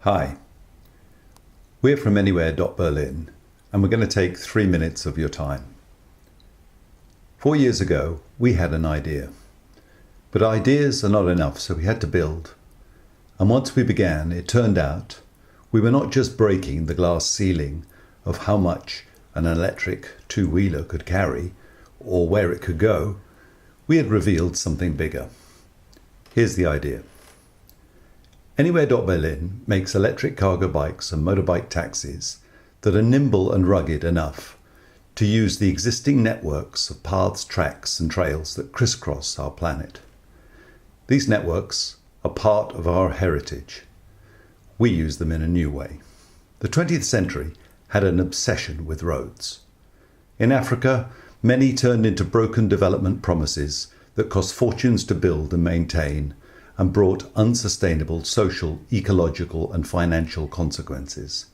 Hi, we're from anywhere.berlin and we're going to take 3 minutes of your time. 4 years ago, we had an idea. But ideas are not enough, so we had to build. And once we began, it turned out we were not just breaking the glass ceiling of how much an electric two-wheeler could carry or where it could go. We had revealed something bigger. Here's the idea. Anywhere.berlin makes electric cargo bikes and motorbike taxis that are nimble and rugged enough to use the existing networks of paths, tracks and trails that crisscross our planet. These networks are part of our heritage. We use them in a new way. The 20th century had an obsession with roads. In Africa, many turned into broken development promises that cost fortunes to build and maintain and brought unsustainable social, ecological and financial consequences.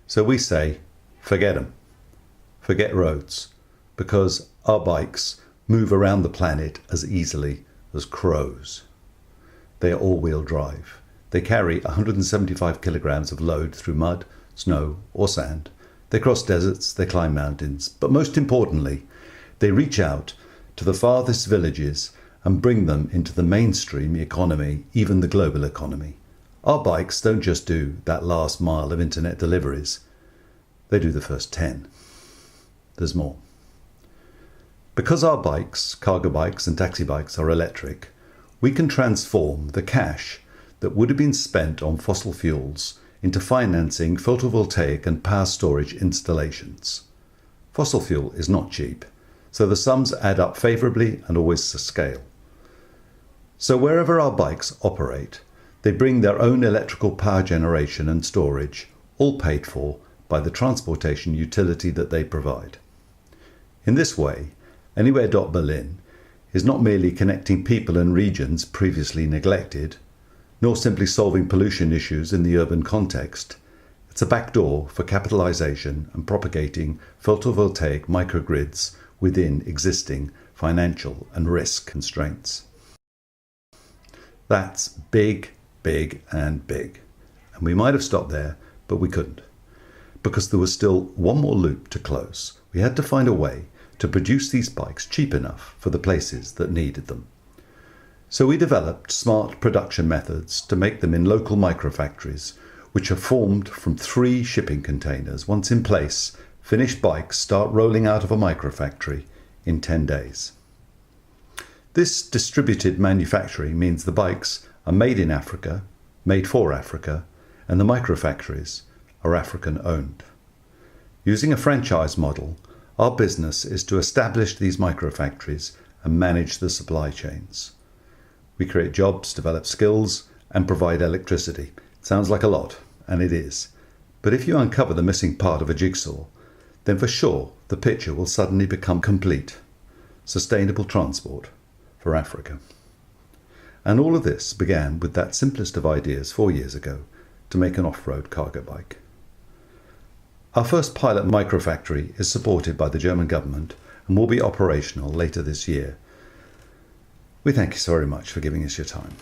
So we say, forget them. Forget roads, because our bikes move around the planet as easily as crows. They are all-wheel drive. They carry 175 kilograms of load through mud, snow or sand. They cross deserts, they climb mountains, but most importantly, they reach out to the farthest villages and bring them into the mainstream economy, even the global economy. Our bikes don't just do that last mile of internet deliveries. They do the first 10. There's more. Because our bikes, cargo bikes and taxi bikes are electric, we can transform the cash that would have been spent on fossil fuels into financing photovoltaic and power storage installations. Fossil fuel is not cheap, so the sums add up favourably and always to scale. So wherever our bikes operate, they bring their own electrical power generation and storage, all paid for by the transportation utility that they provide. In this way, Anywhere.berlin is not merely connecting people and regions previously neglected, nor simply solving pollution issues in the urban context. It's a backdoor for capitalization and propagating photovoltaic microgrids within existing financial and risk constraints. That's big, big and big. And we might have stopped there, but we couldn't. Because there was still one more loop to close. We had to find a way to produce these bikes cheap enough for the places that needed them. So we developed smart production methods to make them in local microfactories, which are formed from 3 shipping containers. Once in place, finished bikes start rolling out of a microfactory in 10 days. This distributed manufacturing means the bikes are made in Africa, made for Africa, and the microfactories are African owned. Using a franchise model, our business is to establish these microfactories and manage the supply chains. We create jobs, develop skills, and provide electricity. It sounds like a lot, and it is. But if you uncover the missing part of a jigsaw, then for sure the picture will suddenly become complete. Sustainable transport for Africa. And all of this began with that simplest of ideas 4 years ago to make an off-road cargo bike. Our first pilot microfactory is supported by the German government and will be operational later this year. We thank you so very much for giving us your time.